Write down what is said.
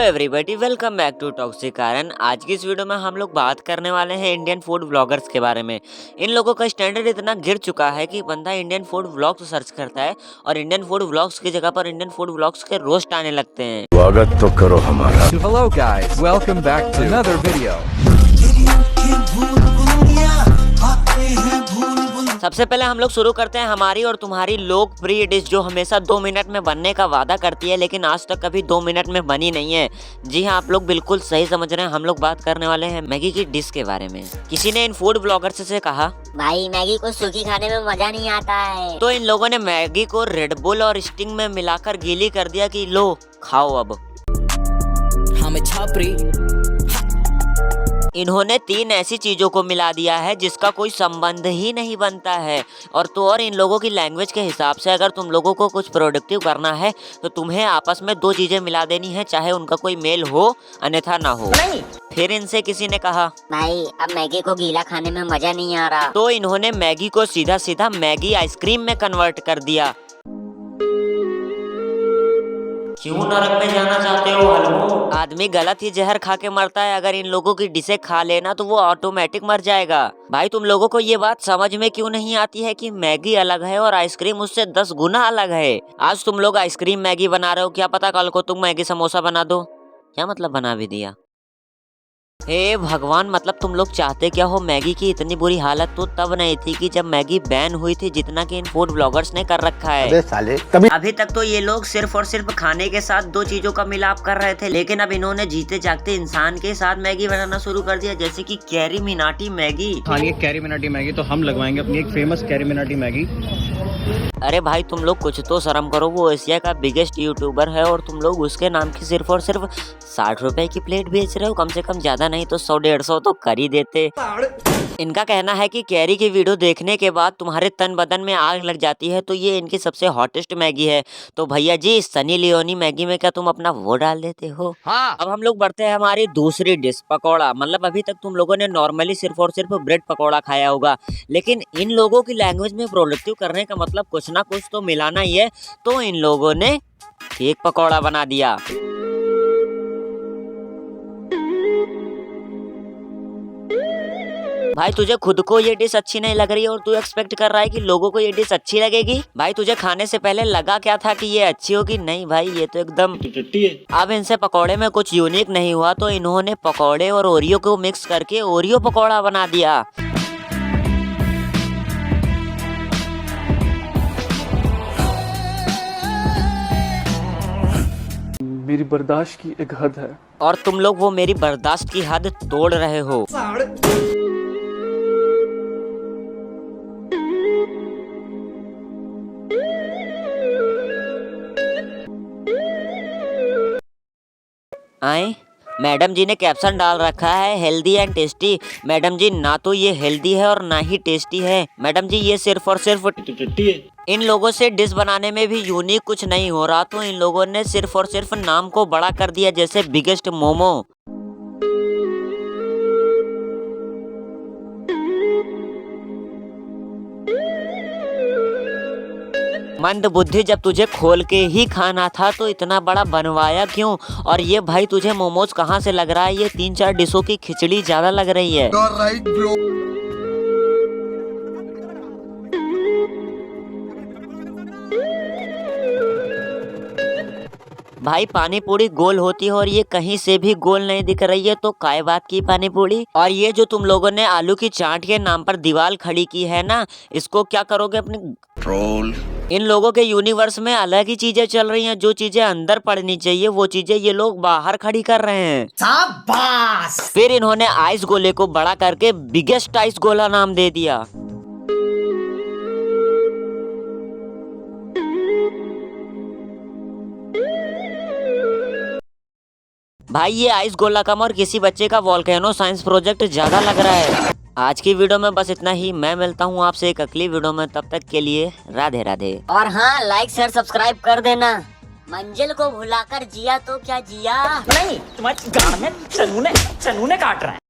Everybody, welcome back to toxic कारण। आज की इस वीडियो में हम लोग बात करने वाले हैं इंडियन फूड व्लॉगर्स के बारे में। इन लोगों का स्टैंडर्ड इतना गिर चुका है कि बंदा इंडियन फूड व्लॉग्स सर्च करता है और इंडियन फूड व्लॉग्स की जगह पर इंडियन फूड व्लॉग्स के रोस्ट आने लगते हैं। स्वागत तो करो हमारा। Hello guys, welcome back to another video. सबसे पहले हम लोग शुरू करते हैं हमारी और तुम्हारी लोकप्रिय डिश जो हमेशा 2 मिनट में बनने का वादा करती है लेकिन आज तक कभी 2 मिनट में बनी नहीं है। जी हाँ, आप लोग बिल्कुल सही समझ रहे हैं। हम लोग बात करने वाले हैं मैगी की डिश के बारे में। किसी ने इन फूड ब्लॉगर्स से कहा, भाई मैगी को सूखी खाने में मजा नहीं आता है। तो इन लोगों ने मैगी को रेड बुल और स्टिंग में मिलाकर गीली कर दिया कि लो खाओ अब। इन्होंने 3 ऐसी चीजों को मिला दिया है जिसका कोई संबंध ही नहीं बनता है। और इन लोगों की लैंग्वेज के हिसाब से अगर तुम लोगों को कुछ प्रोडक्टिव करना है तो तुम्हें आपस में 2 चीजें मिला देनी है, चाहे उनका कोई मेल हो अन्यथा ना हो। नहीं। फिर इनसे किसी ने कहा, भाई अब मैगी को गीला खाने में मजा नहीं आ रहा। तो इन्होंने मैगी को सीधा सीधा मैगी आइसक्रीम में कन्वर्ट कर दिया। क्यों नरक में जाना चाहते हो हलवो? आदमी गलत ही जहर खा के मरता है। अगर इन लोगों की डिशे खा लेना तो वो ऑटोमेटिक मर जाएगा। भाई तुम लोगों को ये बात समझ में क्यों नहीं आती है कि मैगी अलग है और आइसक्रीम उससे 10 गुना अलग है। आज तुम लोग आइसक्रीम मैगी बना रहे हो, क्या पता कल को तुम मैगी समोसा बना दो। क्या मतलब बना भी दिया। हे भगवान, मतलब तुम लोग चाहते क्या हो? मैगी की इतनी बुरी हालत तो तब नहीं थी कि जब मैगी बैन हुई थी, जितना कि इन फूड ब्लॉगर्स ने कर रखा है। अबे साले अभी तक तो ये लोग सिर्फ और सिर्फ खाने के साथ 2 चीजों का मिलाप कर रहे थे, लेकिन अब इन्होंने जीते जागते इंसान के साथ मैगी बनाना शुरू कर दिया, जैसे कि कैरी मिनाटी मैगी। खानी कैरी मिनाटी मैगी तो हम लगवाएंगे अपनी एक फेमस कैरी मिनाटी मैगी। अरे भाई तुम लोग कुछ तो शर्म करो। वो एशिया का बिगेस्ट यूट्यूबर है और तुम लोग उसके नाम की सिर्फ और सिर्फ 60 रुपए की प्लेट बेच रहे हो। कम से कम ज्यादा नहीं तो 100-150 तो कर ही देते। इनका कहना है कि कैरी की वीडियो देखने के बाद तुम्हारे तन बदन में आग लग जाती है, तो ये इनकी सबसे हॉटेस्ट मैगी है। तो भैया जी, सनी लियोनी मैगी में क्या तुम अपना वो डाल देते हो? हाँ। अब हम लोग बढ़ते हैं हमारी दूसरी डिश, पकौड़ा। मतलब अभी तक तुम लोगों ने नॉर्मली सिर्फ और सिर्फ ब्रेड पकौड़ा खाया होगा, लेकिन इन लोगों की लैंग्वेज में प्रोडक्टिव करने का मतलब कुछ ना कुछ तो मिलाना ही है। तो इन लोगों ने केक पकौड़ा बना दिया। भाई तुझे खुद को ये डिश अच्छी नहीं लग रही है और तू एक्सपेक्ट कर रहा है कि लोगों को ये डिश अच्छी लगेगी? भाई तुझे खाने से पहले लगा क्या था कि ये अच्छी होगी? नहीं भाई, ये तो एकदम टट्टी है। अब इनसे पकौड़े में कुछ यूनिक नहीं हुआ, तो इन्होंने पकौड़े और ओरियो को मिक्स करके ओरियो पकौड़ा बना दिया। मेरी बर्दाश्त की एक हद है और तुम लोग वो मेरी बर्दाश्त की हद तोड़ रहे हो। आए मैडम जी ने कैप्शन डाल रखा है हेल्दी एंड टेस्टी। मैडम जी, ना तो ये हेल्दी है और ना ही टेस्टी है। मैडम जी, ये सिर्फ और सिर्फ टट्टी है। इन लोगों से डिश बनाने में भी यूनिक कुछ नहीं हो रहा, तो इन लोगों ने सिर्फ और सिर्फ नाम को बड़ा कर दिया, जैसे बिगेस्ट मोमो। मंद बुद्धि, जब तुझे खोल के ही खाना था तो इतना बड़ा बनवाया क्यों? और ये भाई तुझे मोमोज कहाँ से लग रहा है? ये 3-4 डिशों की खिचड़ी ज्यादा लग रही है। भाई पानी पूरी गोल होती है और ये कहीं से भी गोल नहीं दिख रही है, तो काय बात की पानी पूरी? और ये जो तुम लोगों ने आलू की चाट के नाम पर दीवार खड़ी की है ना, इसको क्या करोगे अपनी ट्रोल? इन लोगों के यूनिवर्स में अलग ही चीजें चल रही हैं। जो चीजें अंदर पड़नी चाहिए वो चीजें ये लोग बाहर खड़ी कर रहे हैं। शाबाश! फिर इन्होंने आइस गोले को बड़ा करके बिगेस्ट आइस गोला नाम दे दिया। भाई ये आइस गोला कम और किसी बच्चे का वोल्केनो साइंस प्रोजेक्ट ज्यादा लग रहा है। आज की वीडियो में बस इतना ही। मैं मिलता हूँ आपसे एक अगली वीडियो में, तब तक के लिए राधे राधे। और हाँ, लाइक शेयर सब्सक्राइब कर देना। मंजिल को भुलाकर जिया तो क्या जिया? नहीं, तुम्हारी गाड़ में चनूने काट रहा है।